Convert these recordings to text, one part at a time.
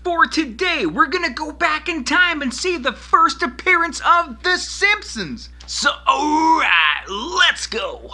For today, we're gonna go back in time and see the first appearance of The Simpsons. So, alright, let's go.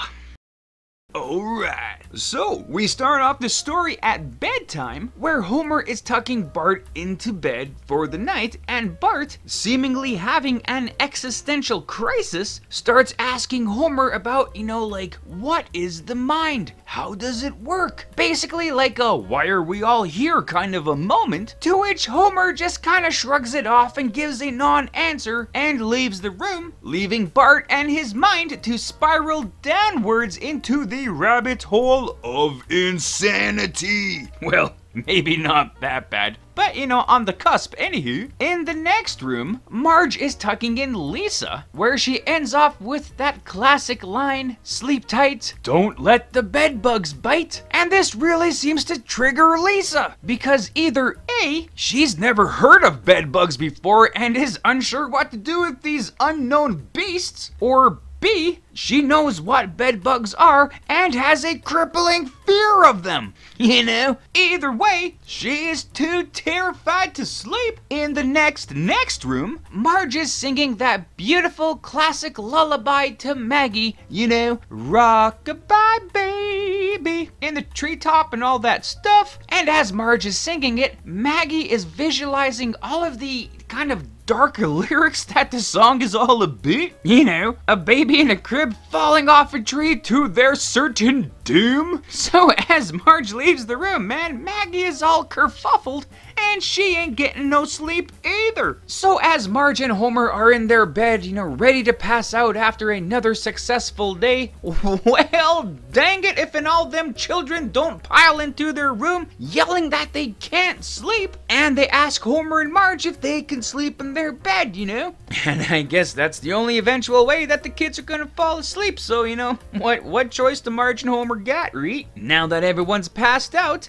Alright, so we start off the story at bedtime where Homer is tucking Bart into bed for the night, and Bart, seemingly having an existential crisis, starts asking Homer about, like, what is the mind? How does it work? Basically like a why are we all here kind of a moment, to which Homer just kind of shrugs it off and gives a non-answer and leaves the room, leaving Bart and his mind to spiral downwards into the rabbit hole of insanity. Well, maybe not that bad, but on the cusp anywho. In the next room, Marge is tucking in Lisa, where she ends off with that classic line, sleep tight, don't let the bed bugs bite. And this really seems to trigger Lisa, because either A, she's never heard of bed bugs before and is unsure what to do with these unknown beasts, or B, she knows what bed bugs are and has a crippling fear of them. Either way, she is too terrified to sleep. In the next room, Marge is singing that beautiful classic lullaby to Maggie, rock-a-bye baby, in the treetop and all that stuff. And as Marge is singing it, Maggie is visualizing all of the kind of dark lyrics that the song is all about. A baby in a crib falling off a tree to their certain doom. So as Marge leaves the room, man, Maggie is all kerfuffled and she ain't getting no sleep either. So as Marge and Homer are in their bed, ready to pass out after another successful day, well, dang it if and all them children don't pile into their room yelling that they can't sleep, and they ask Homer and Marge if they can sleep in their bed, And I guess that's the only eventual way that the kids are gonna fall asleep, so what choice do Marge and Homer got, right? Now that everyone's passed out,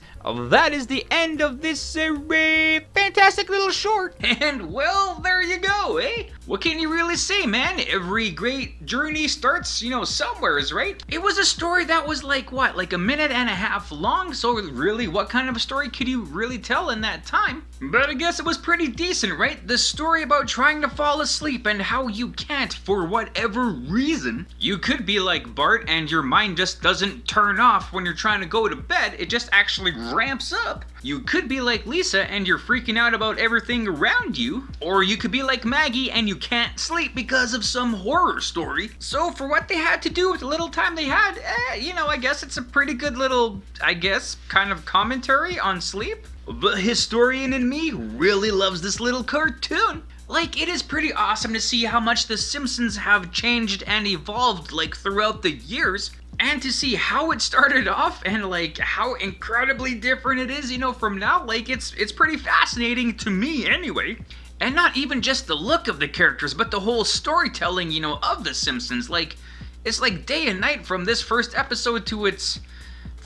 that is the end of this fantastic little short. And well, there you go, eh? What can you really say, man? Every great journey starts, somewheres, right? It was a story that was like a minute and a half long, so really, what kind of a story could you really tell in that time? But I guess it was pretty decent, right? The story about trying to fall asleep and how you can't for whatever reason. You could be like Bart and your mind just doesn't turn off when you're trying to go to bed, it just actually ramps up. You could be like Lisa and you're freaking out about everything around you. Or you could be like Maggie and you can't sleep because of some horror story. So for what they had to do with the little time they had, I guess it's a pretty good little, kind of commentary on sleep. The historian in me really loves this little cartoon. Like, it is pretty awesome to see how much The Simpsons have changed and evolved, throughout the years. And to see how it started off and, how incredibly different it is, from now. It's pretty fascinating to me anyway. And not even just the look of the characters, but the whole storytelling, of The Simpsons. It's like day and night from this first episode to its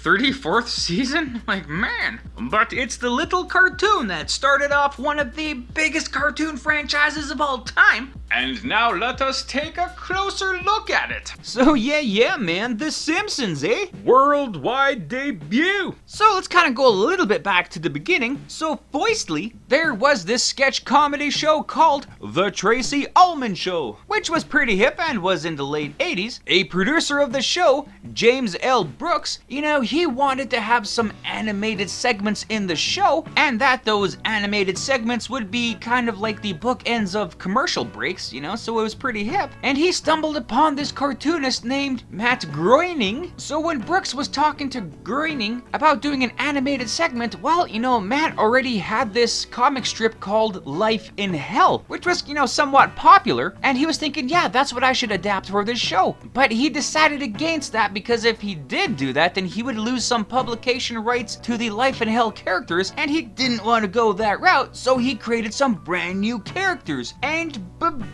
34th season? Man. But it's the little cartoon that started off one of the biggest cartoon franchises of all time. And now let us take a closer look at it. So yeah, man, The Simpsons, eh? Worldwide debut. So let's kind of go a little bit back to the beginning. So firstly, there was this sketch comedy show called The Tracy Ullman Show, which was pretty hip and was in the late 80s. A producer of the show, James L. Brooks, he wanted to have some animated segments in the show, and that those animated segments would be kind of like the bookends of commercial breaks, so it was pretty hip. And he stumbled upon this cartoonist named Matt Groening. So when Brooks was talking to Groening about doing an animated segment, well, Matt already had this comic strip called Life in Hell, which was, somewhat popular, and he was thinking, yeah, that's what I should adapt for this show. But he decided against that because if he did do that, then he would lose some publication rights to the Life in Hell characters, and he didn't want to go that route, so he created some brand new characters, and boom!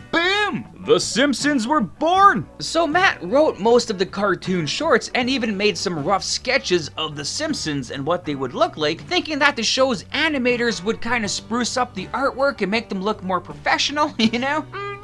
The Simpsons were born! So Matt wrote most of the cartoon shorts and even made some rough sketches of The Simpsons and what they would look like, thinking that the show's animators would kind of spruce up the artwork and make them look more professional,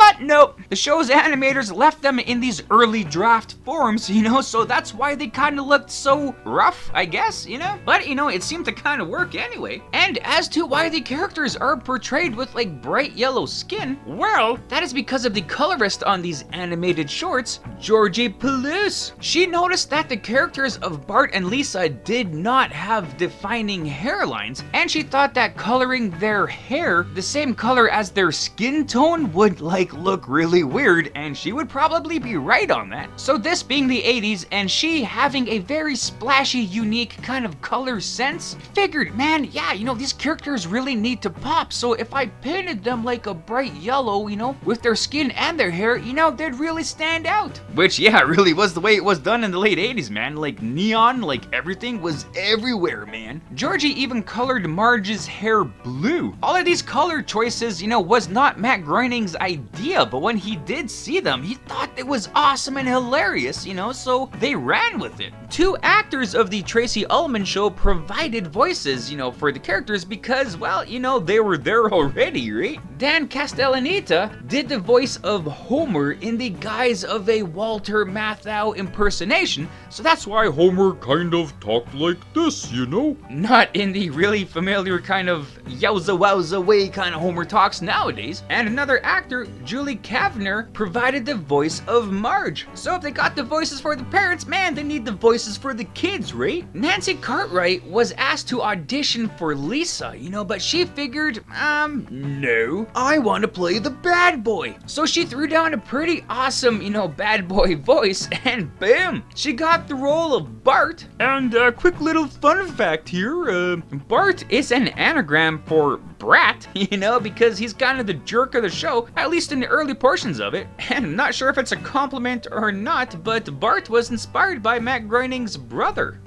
But nope, the show's animators left them in these early draft forms, you know, so that's why they kind of looked so rough, I guess, you know? But, you know, it seemed to kind of work anyway. And as to why the characters are portrayed with, like, bright yellow skin, well, that is because of the colorist on these animated shorts, Georgie Pelouse. She noticed that the characters of Bart and Lisa did not have defining hairlines, and she thought that coloring their hair the same color as their skin tone would, like, look really weird, and she would probably be right on that. So this being the 80s and she having a very splashy, unique kind of color sense, figured, man, yeah, you know, these characters really need to pop, so if I painted them like a bright yellow, you know, with their skin and their hair, you know, they'd really stand out. Which, yeah, really was the way it was done in the late 80s, man. Like, neon, like, everything was everywhere, man. Georgie even colored Marge's hair blue. All of these color choices, you know, was not Matt Groening's idea, but when he did see them, he thought it was awesome and hilarious, you know, so they ran with it. Two actors of the Tracy Ullman show provided voices, you know, for the characters because, well, you know, they were there already, right? Dan Castellaneta did the voice of Homer in the guise of a Walter Matthau impersonation, so that's why Homer kind of talked like this, you know? Not in the really familiar kind of yowza wowza way kind of Homer talks nowadays. And another actor, Julie Kavner, provided the voice of Marge. So if they got the voices for the parents, man, they need the voices for the kids, right? Nancy Cartwright was asked to audition for Lisa, you know, but she figured, no, I want to play the bad boy. So she threw down a pretty awesome, you know, bad boy voice, and boom, she got the role of Bart. And a quick little fun fact here, Bart is an anagram for brat, you know, because he's kind of the jerk of the show, at least in the early portions of it. And I'm not sure if it's a compliment or not, but Bart was inspired by Matt Groening's brother.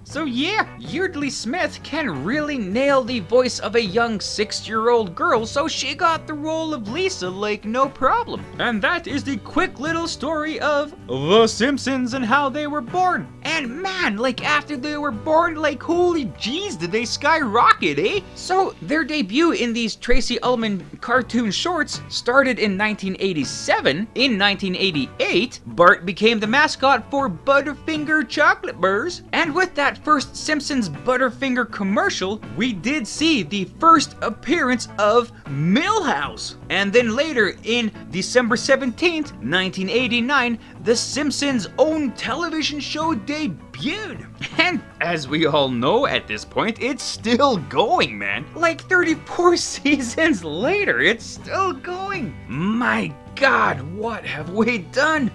So yeah, Yeardley Smith can really nail the voice of a young 6-year-old girl, so she got the role of Lisa like no problem. And that is the quick little story of The Simpsons and how they were born. And man, like after they were born, like holy jeez, did they skyrocket, eh? So their debut in these Tracy Ullman cartoon shorts started in 1987. In 1988, Bart became the mascot for Butterfinger chocolate bars, and with that first Simpsons Butterfinger commercial, we did see the first appearance of Milhouse. And then later, in December 17th, 1989, The Simpsons' own television show debuted. And as we all know at this point, it's still going, man. Like 34 seasons later, it's still going. My God, what have we done?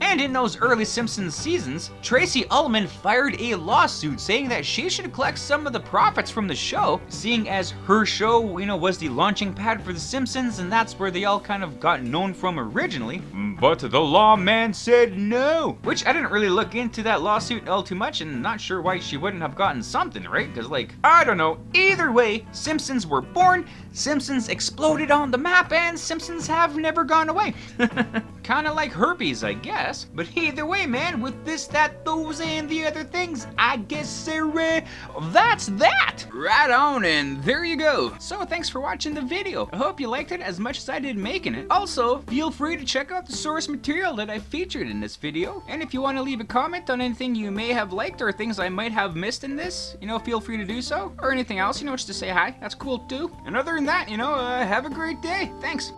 And in those early Simpsons seasons, Tracy Ullman fired a lawsuit saying that she should collect some of the profits from the show, seeing as her show, you know, was the launching pad for The Simpsons, and that's where they all kind of got known from originally. But the lawman said no, which I didn't really look into that lawsuit all too much, and not sure why she wouldn't have gotten something, right? Because, like, I don't know. Either way, Simpsons were born, Simpsons exploded on the map, and Simpsons have never gone away. Kinda like herpes, I guess. But either way, man, with this, that, those, and the other things, I guess that's that. Right on, and there you go. So thanks for watching the video. I hope you liked it as much as I did making it. Also, feel free to check out the source material that I featured in this video. And if you want to leave a comment on anything you may have liked or things I might have missed in this, you know, feel free to do so. Or anything else, you know, just to say hi. That's cool too. And other than that, you know, have a great day. Thanks.